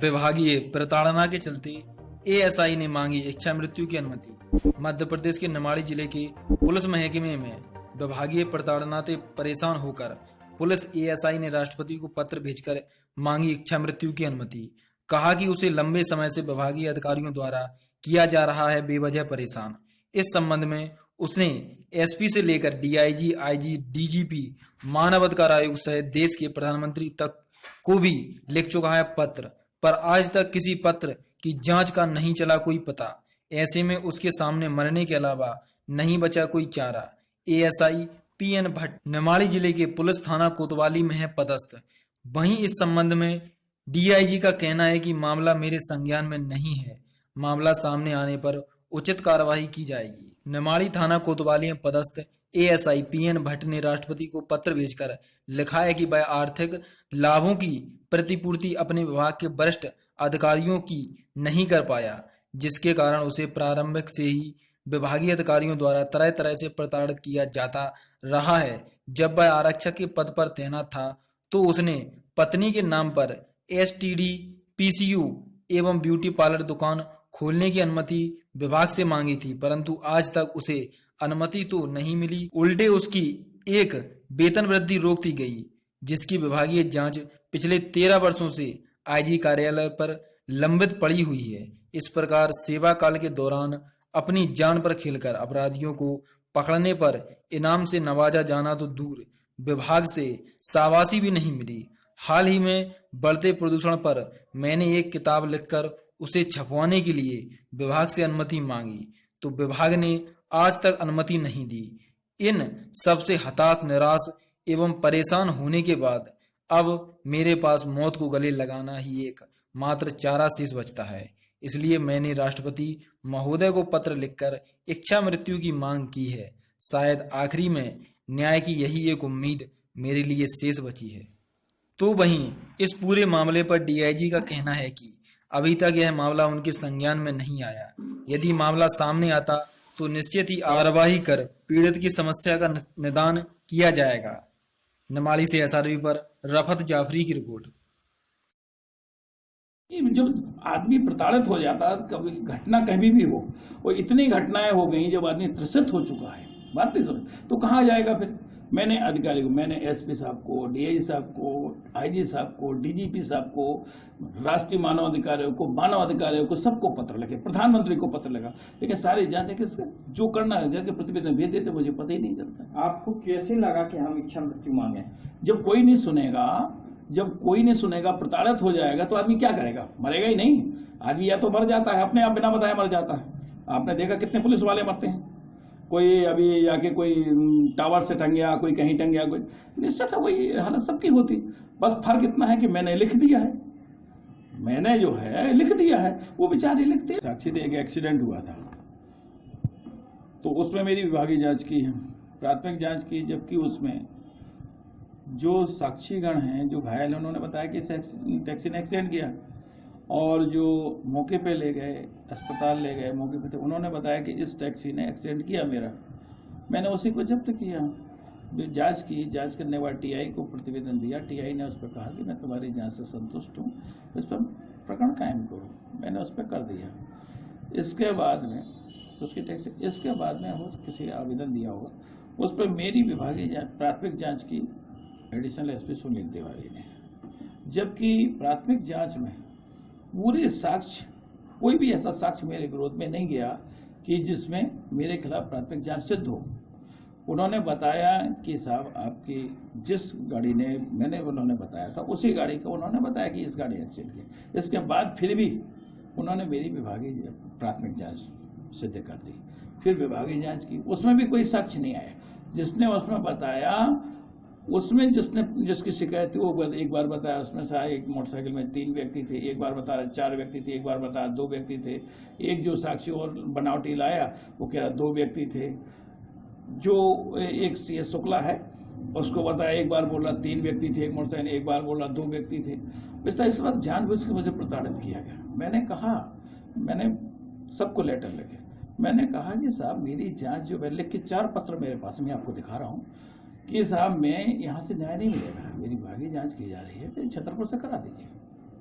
विभागीय प्रताड़ना के चलते एएसआई ने मांगी इच्छा मृत्यु की अनुमति। मध्य प्रदेश के निमाड़ी जिले के पुलिस महकमे में विभागीय प्रताड़ना से परेशान होकर पुलिस एएसआई ने राष्ट्रपति को पत्र भेजकर मांगी इच्छा मृत्यु की अनुमति। कहा कि उसे लंबे समय से विभागीय अधिकारियों द्वारा किया जा रहा है बेवजह परेशान। इस संबंध में उसने एसपी से लेकर डीआईजी, आईजी, डीजीपी, मानव अधिकार आयोग सहित देश के प्रधानमंत्री तक को भी लिख चुका है पत्र, पर आज तक किसी पत्र की जांच का नहीं चला कोई पता। ऐसे में उसके सामने मरने के अलावा नहीं बचा कोई चारा। एएसआई पीएन भट्ट निमाड़ी जिले के पुलिस थाना कोतवाली में है पदस्थ। वहीं इस संबंध में डीआईजी का कहना है कि मामला मेरे संज्ञान में नहीं है, मामला सामने आने पर उचित कार्रवाई की जाएगी। निमाड़ी थाना कोतवाली में पदस्थ एएसआई पीएन भट्ट ने राष्ट्रपति को पत्र भेजकर लिखा है कि वह आर्थिक लाभों की प्रतिपूर्ति अपने विभाग के वरिष्ठ अधिकारियों की नहीं कर पाया, जिसके कारण उसे प्रारंभिक से ही विभागीय अधिकारियों द्वारा तरह तरह से प्रताड़ित किया जाता रहा है। जब वह आरक्षक के पद पर तैनात था तो उसने पत्नी के नाम पर एसटीडी, पीसीयू एवं ब्यूटी पार्लर दुकान खोलने की अनुमति विभाग से मांगी थी, परंतु आज तक उसे अनुमति तो नहीं मिली, उल्टे उसकी एक वेतन वृद्धि रोक दी गई, जिसकी विभागीय जांच पिछले 13 वर्षों से आईजी कार्यालय पर लंबित पड़ी हुई है। इस प्रकार सेवा काल के दौरान अपनी जान पर खेलकर अपराधियों को पकड़ने पर इनाम से नवाजा जाना तो दूर, विभाग से शाबाशी भी नहीं मिली। हाल ही में बढ़ते प्रदूषण पर मैंने एक किताब लिखकर उसे छपवाने के लिए विभाग से अनुमति मांगी, तो विभाग ने आज तक अनुमति नहीं दी। इन सबसे हताश, निराश एवं परेशान होने के बाद अब मेरे पास मौत को गले लगाना ही एक मात्र चारा शेष बचता है। इसलिए मैंने राष्ट्रपति महोदय को पत्र लिखकर इच्छा मृत्यु की मांग की है। शायद आखिरी में न्याय की यही एक उम्मीद मेरे लिए शेष बची है। तो वहीं इस पूरे मामले पर डीआईजी का कहना है कि अभी तक यह मामला उनके संज्ञान में नहीं आया। यदि मामला सामने आता तो निश्चित ही कार्यवाही कर पीड़ित की समस्या का निदान किया जाएगा। निमाड़ी से एसआरबी पर रफत जाफरी की रिपोर्ट। जब आदमी प्रताड़ित हो जाता है, कभी घटना कभी भी हो, और इतनी घटनाएं हो गई जब आदमी त्रसित हो चुका है, बात नहीं समझ तो कहाँ जाएगा फिर। मैंने अधिकारी को, मैंने एसपी साहब को, डीआईजी साहब को, आईजी साहब को, डीजीपी साहब को, राष्ट्रीय मानव अधिकारियों को, मानव अधिकारियों को, सबको पत्र लिखे, प्रधानमंत्री को पत्र लगा, लेकिन सारी जांच किसका जो करना है जाके प्रतिवेदन भेज देते, मुझे पता ही नहीं चलता। आपको कैसे लगा कि हम इच्छा मृत्यु मांगे? जब कोई नहीं सुनेगा, प्रताड़ित हो जाएगा तो आदमी क्या करेगा? मरेगा ही नहीं। आदमी या तो मर जाता है, अपने आप बिना बताए मर जाता है। आपने देखा कितने पुलिस वाले मरते हैं। कोई अभी जाके कोई टावर से टंग गया, कोई कहीं टंग गया, कोई निश्चित है वही हालत सबकी होती। बस फर्क इतना है कि मैंने लिख दिया है, मैंने जो है लिख दिया है, वो बेचारे लिखते हैं। साक्षी थे, एक एक्सीडेंट हुआ था तो उसमें मेरी विभागीय जांच की है, प्राथमिक जांच की, जबकि उसमें जो साक्षीगण हैं, जो घायल हैं, उन्होंने बताया कि टैक्सी ने एक्सीडेंट किया, और जो मौके पे ले गए, अस्पताल ले गए, मौके पे थे, उन्होंने बताया कि इस टैक्सी ने एक्सीडेंट किया मेरा। मैंने उसी को जब्त किया, जांच की, जांच करने के बाद टीआई को प्रतिवेदन दिया। टीआई ने उस पर कहा कि मैं तुम्हारी जांच से संतुष्ट हूँ, इस पर प्रकरण कायम करो। मैंने उस पर कर दिया। इसके बाद में उसकी टैक्सी, इसके बाद में हो किसी आवेदन दिया होगा, उस पर मेरी विभागीय प्राथमिक जाँच की एडिशनल एसपी सुनील तिवारी ने, जबकि प्राथमिक जाँच में पूरे साक्ष्य, कोई भी ऐसा साक्ष्य मेरे विरोध में नहीं गया कि जिसमें मेरे खिलाफ प्राथमिक जांच सिद्ध हो। उन्होंने बताया कि साहब आपकी जिस गाड़ी ने, मैंने उन्होंने बताया था उसी गाड़ी का उन्होंने बताया कि इस गाड़ी एक्सीडेंट की। इसके बाद फिर भी उन्होंने मेरी विभागीय प्राथमिक जांच सिद्ध कर दी। फिर विभागीय जांच की, उसमें भी कोई साक्ष्य नहीं आया। जिसने उसमें बताया, उसमें जिसकी शिकायत थी वो एक बार बताया, उसमें से एक मोटरसाइकिल में 3 व्यक्ति थे, एक बार बताया 4 व्यक्ति थे, एक बार बताया 2 व्यक्ति थे। एक जो साक्षी और बनावटी लाया वो कह रहा 2 व्यक्ति थे। जो एक ये शुक्ला है उसको बताया, एक बार बोला 3 व्यक्ति थे एक मोटरसाइकिल, एक बार बोला 2 व्यक्ति थे। इस वक्त जानबूझ के मुझे प्रताड़ित किया गया। मैंने कहा, मैंने सबको लेटर लिखे, मैंने कहा कि साहब मेरी जाँच जो, मैं लिख के 4 पत्र मेरे पास, मैं आपको दिखा रहा हूँ कि साहब मैं यहाँ से न्याय नहीं मिलेगा, मेरी विभागीय जांच की जा रही है, फिर छतरपुर से करा दीजिए।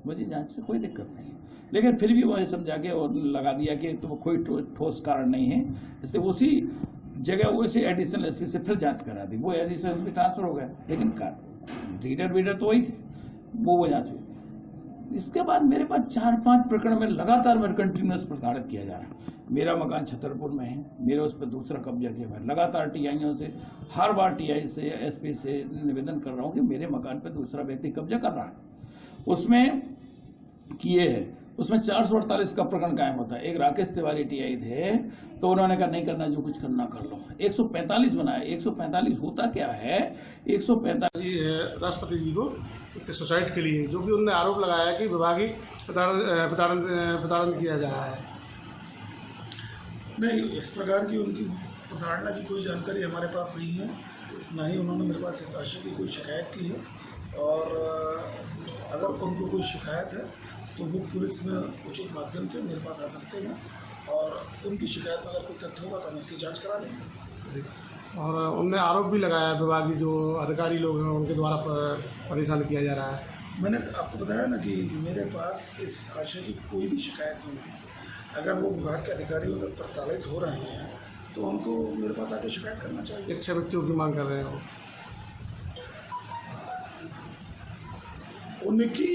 मुझे जांच से कोई दिक्कत नहीं है, लेकिन फिर भी वो समझा के और लगा दिया कि तो कोई ठोस कारण नहीं है, इसलिए उसी जगह उसी एडिशनल एसपी से फिर जांच करा दी। वो एडिशनल एसपी ट्रांसफर हो गया, लेकिन लीडर वीडर तो वही थे, वो जांच हुई। इसके बाद मेरे पास 4-5 प्रकरण में लगातार मेरे कंटिन्यूस प्रताड़ित किया जा रहा है। मेरा मकान छतरपुर में है, मेरे उस पर दूसरा कब्जा किया मैं लगातार टीआईओ से, हर बार टीआई से एसपी से निवेदन कर रहा हूँ कि मेरे मकान पर दूसरा व्यक्ति कब्जा कर रहा है। उसमें किए है, उसमें 448 का प्रकरण कायम होता है। एक राकेश तिवारी टीआई थे, तो उन्होंने कहा नहीं करना, जो कुछ करना कर लो। 145 बनाया। 145 होता क्या है, 145 राष्ट्रपति जी को सुसाइड के लिए, जो कि उन्होंने आरोप लगाया है कि विभागीय प्रताड़न किया जा रहा है। नहीं, इस प्रकार की उनकी प्रताड़ना की कोई जानकारी हमारे पास नहीं है, ना ही उन्होंने मेरे पास इस आशय की कोई शिकायत की है। और अगर उनको कोई शिकायत है तो वो पुलिस में उचित माध्यम से मेरे पास आ सकते हैं, और उनकी शिकायत में अगर कोई तथ्य होगा तो हम उसकी जांच करा लेंगे। और उनने आरोप भी लगाया विभागीय जो अधिकारी लोग हैं उनके द्वारा परेशान किया जा रहा है। मैंने आपको बताया ना कि मेरे पास इस आशय की कोई भी शिकायत नहीं है। अगर वो विभाग के अधिकारियों से प्रताड़ित हो रहे हैं तो उनको मेरे पास आके शिकायत करना चाहिए। इच्छा मृत्यु की मांग कर रहे हो? उनकी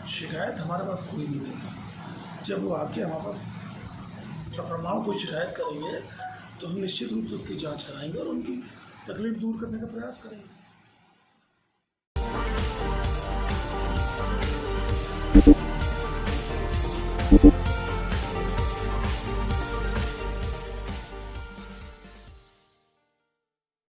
शिकायत हमारे पास कोई नहीं है। जब वो आके हमारे पास सप्रमाण कोई शिकायत करेंगे तो हम निश्चित रूप से उसकी जांच कराएंगे और उनकी तकलीफ दूर करने का प्रयास करेंगे।